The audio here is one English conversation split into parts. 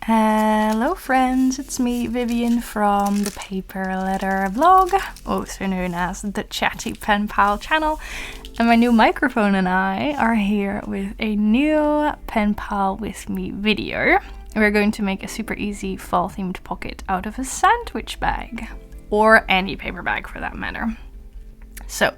Hello friends, it's me Vivian from ThePaperLetterBlog, also known as the Chatty Penpal channel, and my new microphone and I are here with a new Penpal with me video. We're going to make a super easy fall themed pocket out of a sandwich bag, or any paper bag for that matter. So,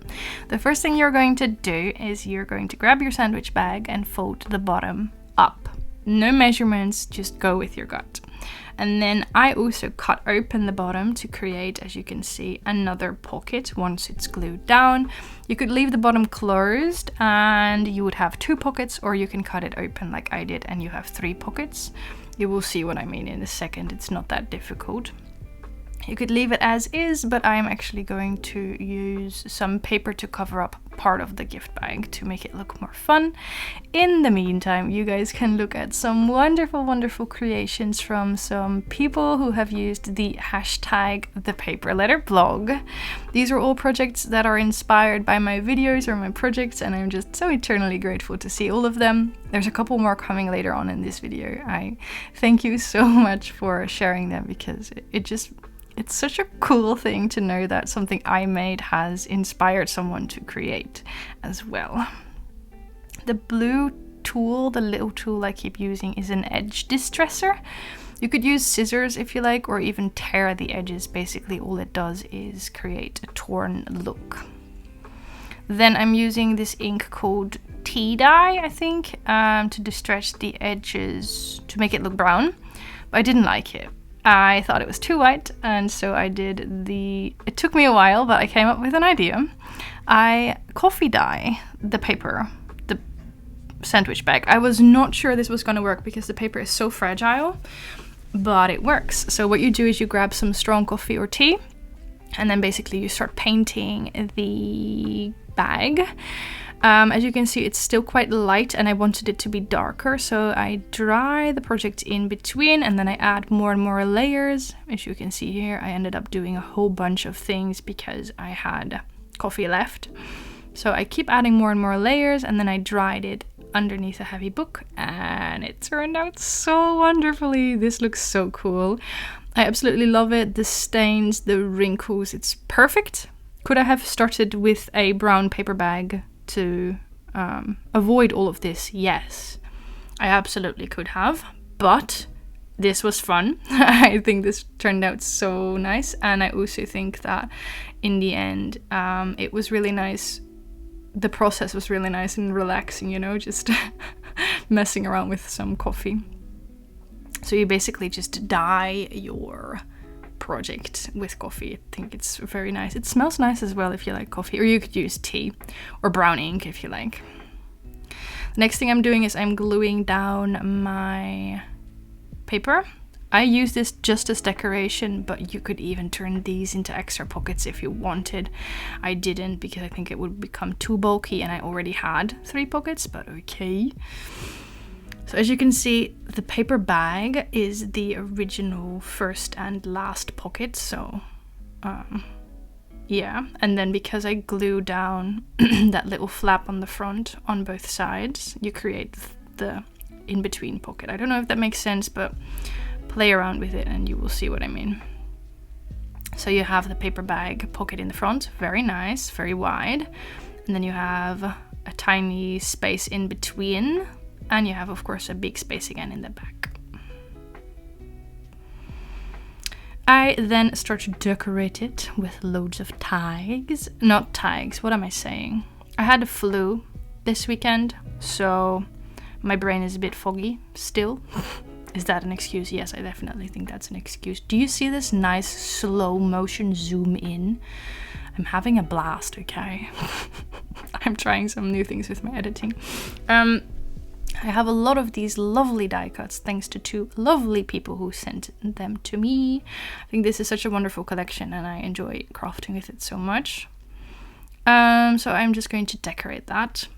the first thing you're going to do is you're going to grab your sandwich bag and fold the bottom up. No measurements, just go with your gut. And then I also cut open the bottom to create, as you can see, another pocket once it's glued down. You could leave the bottom closed and you would have 2 pockets, or you can cut it open like I did and you have 3 pockets. You will see what I mean in a second, it's not that difficult. You could leave it as is, but I'm actually going to use some paper to cover up part of the gift bag to make it look more fun. In the meantime, you guys can look at some wonderful creations from some people who have used the hashtag ThePaperLetterBlog. These are all projects that are inspired by my videos or my projects, and I'm just so eternally grateful to see all of them. There's a couple more coming later on in this video. I thank you so much for sharing them, because it's such a cool thing to know that something I made has inspired someone to create as well. The blue tool, the little tool I keep using, is an edge distresser. You could use scissors if you like, or even tear the edges. Basically all it does is create a torn look. Then I'm using this ink called tea dye, I think, to distress the edges to make it look brown, but I didn't like it. I thought it was too white, and so I did it took me a while, but I came up with an idea. I coffee dye the paper, the sandwich bag. I was not sure this was going to work because the paper is so fragile, but it works. So what you do is you grab some strong coffee or tea, and then basically you start painting the bag. As you can see, it's still quite light and I wanted it to be darker, so I dry the project in between and then I add more and more layers. As you can see here, I ended up doing a whole bunch of things because I had coffee left. So I keep adding more and more layers, and then I dried it underneath a heavy book, and it turned out so wonderfully. This looks so cool. I absolutely love it. The stains, the wrinkles, it's perfect. Could I have started with a brown paper bag to avoid all of this? Yes, I absolutely could have, but this was fun. I think this turned out so nice, and I also think that in the end it was really nice. The process was really nice and relaxing, you know, just messing around with some coffee. So you basically just dye your project with coffee. I think it's very nice. It smells nice as well if you like coffee, or you could use tea or brown ink if you like. The next thing I'm doing is I'm gluing down my paper. I use this just as decoration, but you could even turn these into extra pockets if you wanted. I didn't because I think it would become too bulky and I already had 3 pockets, but okay. So as you can see, the paper bag is the original first and last pocket, so yeah. And then because I glue down that little flap on the front on both sides, you create the in-between pocket. I don't know if that makes sense, but play around with it and you will see what I mean. So you have the paper bag pocket in the front, very nice, very wide. And then you have a tiny space in between. And you have, of course, a big space again in the back. I then start to decorate it with loads of tags. Not tags, what am I saying? I had a flu this weekend, so my brain is a bit foggy still. Is that an excuse? Yes, I definitely think that's an excuse. Do you see this nice slow motion zoom in? I'm having a blast, okay? I'm trying some new things with my editing. I have a lot of these lovely die cuts thanks to 2 lovely people who sent them to me. I think this is such a wonderful collection and I enjoy crafting with it so much. So I'm just going to decorate that.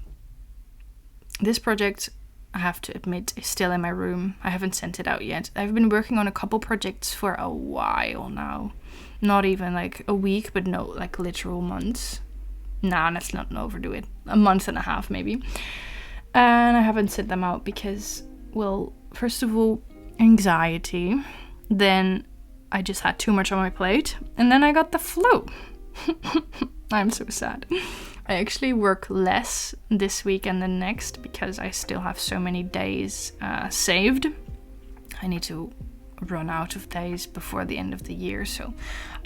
This project, I have to admit, is still in my room. I haven't sent it out yet. I've been working on a couple projects for a while now. Not even like a week, but no, like literal months. Nah, let's not overdo it. A month and a half maybe. And I haven't sent them out because, well, first of all, anxiety. Then I just had too much on my plate, and then I got the flu. I'm so sad. I actually work less this week and the next because I still have so many days saved. I need to run out of days before the end of the year, so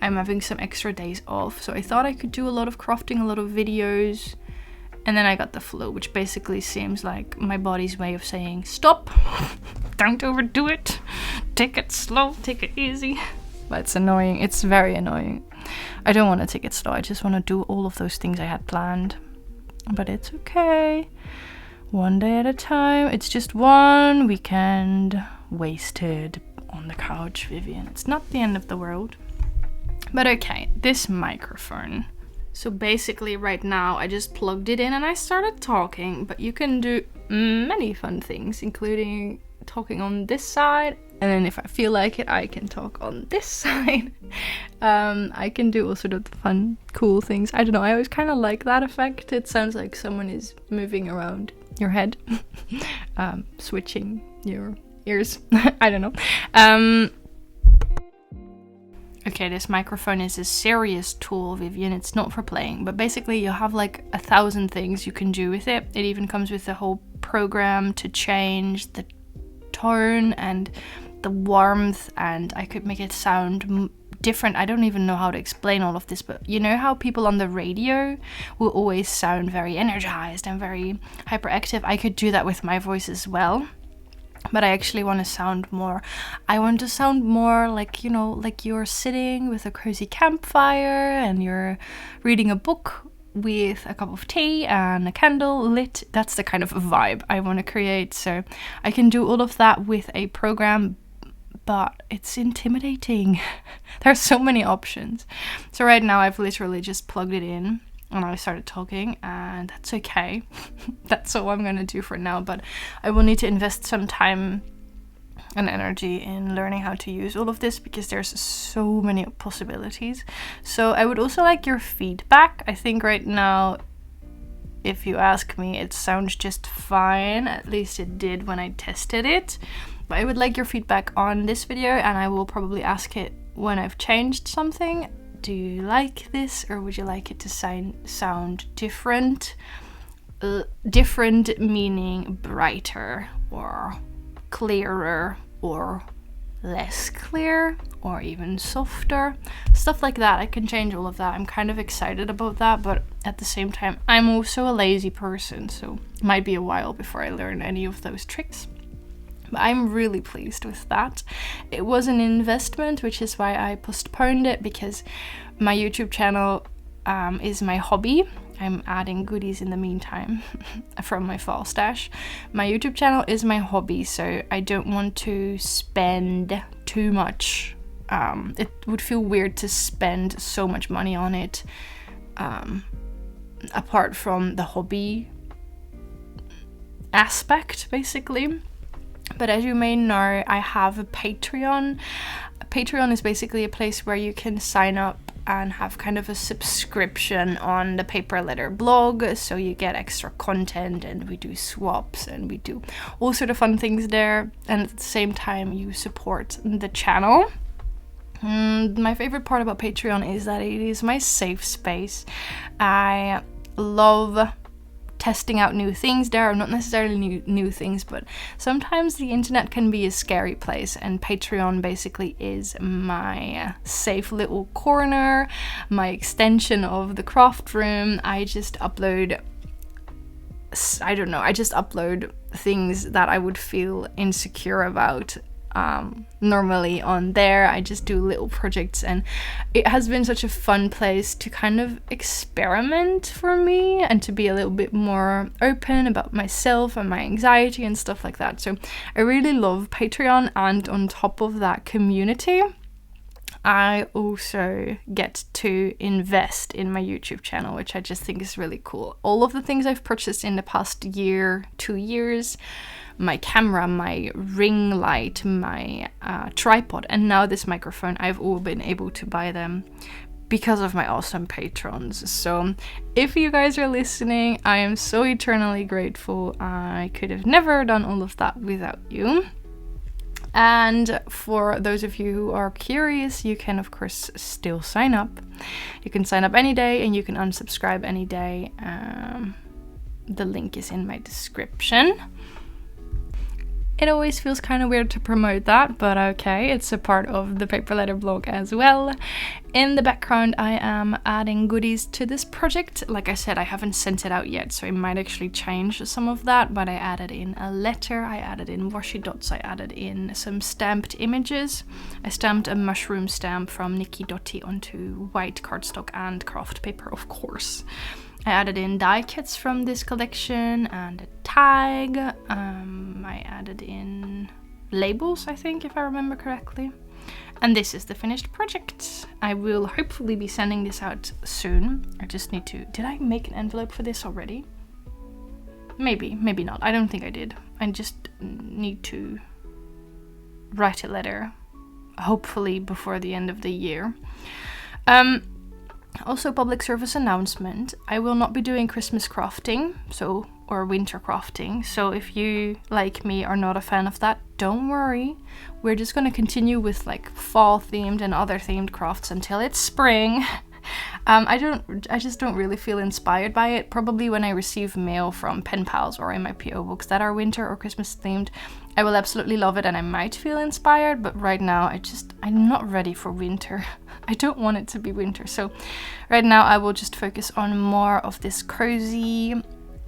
I'm having some extra days off. So I thought I could do a lot of crafting, a lot of videos, and then I got the flu, which basically seems like my body's way of saying, stop, don't overdo it, take it slow, take it easy. But it's annoying, it's very annoying. I don't want to take it slow, I just want to do all of those things I had planned. But it's okay, one day at a time. It's just one weekend wasted on the couch, Vivian. It's not the end of the world. But okay, this microphone. So basically right now I just plugged it in and I started talking, but you can do many fun things, including talking on this side, and then if I feel like it I can talk on this side. I can do all sort of fun, cool things. I don't know, I always kind of like that effect. It sounds like someone is moving around your head, switching your ears. I don't know. Okay, this microphone is a serious tool, Vivian. It's not for playing, but basically you have like 1,000 things you can do with it. It even comes with a whole program to change the tone and the warmth, and I could make it sound different. I don't even know how to explain all of this, but you know how people on the radio will always sound very energized and very hyperactive? I could do that with my voice as well. But I actually want to sound more, I want to sound more like, you know, like you're sitting with a cozy campfire and you're reading a book with a cup of tea and a candle lit. That's the kind of vibe I want to create. So I can do all of that with a program, but it's intimidating. There's so many options. So right now I've literally just plugged it in and I started talking, and that's okay. That's all I'm gonna do for now, but I will need to invest some time and energy in learning how to use all of this because there's so many possibilities. So I would also like your feedback. I think right now, if you ask me, it sounds just fine. At least it did when I tested it. But I would like your feedback on this video, and I will probably ask it when I've changed something. Do you like this, or would you like it to sound different? Different meaning brighter or clearer or less clear or even softer. Stuff like that. I can change all of that. I'm kind of excited about that, but at the same time, I'm also a lazy person, so it might be a while before I learn any of those tricks. But I'm really pleased with that. It was an investment, which is why I postponed it, because my YouTube channel is my hobby. I'm adding goodies in the meantime from my fall stash. My YouTube channel is my hobby, so I don't want to spend too much. It would feel weird to spend so much money on it apart from the hobby aspect, basically. But as you may know, I have a Patreon. Patreon is basically a place where you can sign up and have kind of a subscription on the Paper Letter blog, so you get extra content and we do swaps and we do all sort of fun things there, and at the same time you support the channel. My favorite part about Patreon is that it is my safe space. I love testing out new things there, or not necessarily new things, but sometimes the internet can be a scary place, and Patreon basically is my safe little corner, my extension of the craft room. I just upload things that I would feel insecure about normally on there. I just do little projects, and it has been such a fun place to kind of experiment for me and to be a little bit more open about myself and my anxiety and stuff like that. So I really love Patreon, and on top of that community, I also get to invest in my YouTube channel, which I just think is really cool. All of the things I've purchased in the past year, 2 years, my camera, my ring light, my tripod, and now this microphone, I've all been able to buy them because of my awesome patrons. So if you guys are listening, I am so eternally grateful. I could have never done all of that without you. And for those of you who are curious, you can of course still sign up. You can sign up any day and you can unsubscribe any day. The link is in my description. It always feels kind of weird to promote that, but okay, it's a part of the Paper Letter blog as well. In the background, I am adding goodies to this project. Like I said, I haven't sent it out yet, so I might actually change some of that, but I added in a letter, I added in washi dots, I added in some stamped images. I stamped a mushroom stamp from Nikki Dotti onto white cardstock and craft paper, of course. I added in die kits from this collection and a tag. I added in labels, I think, if I remember correctly. And this is the finished project. I will hopefully be sending this out soon. I just need to... Did I make an envelope for this already? Maybe, maybe not. I don't think I did. I just need to write a letter, hopefully before the end of the year. Also, public service announcement. I will not be doing Christmas crafting, or winter crafting. So if you, like me, are not a fan of that, don't worry. We're just gonna continue with like fall themed and other themed crafts until it's spring. I just don't really feel inspired by it. Probably when I receive mail from pen pals or in my PO books that are winter or Christmas themed, I will absolutely love it and I might feel inspired, but right now I'm not ready for winter. I don't want it to be winter. So right now I will just focus on more of this cozy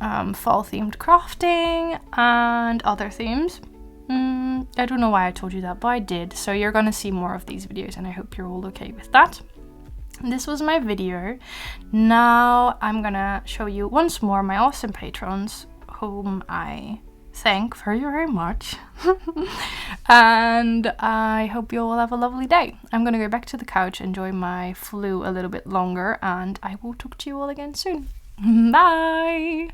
fall themed crafting and other themes. I don't know why I told you that, but I did. So you're gonna see more of these videos and I hope you're all okay with that. This was my video. Now I'm gonna show you once more my awesome patrons, whom I thank very, very much. And I hope you all have a lovely day. I'm gonna go back to the couch, enjoy my flu a little bit longer, and I will talk to you all again soon. Bye!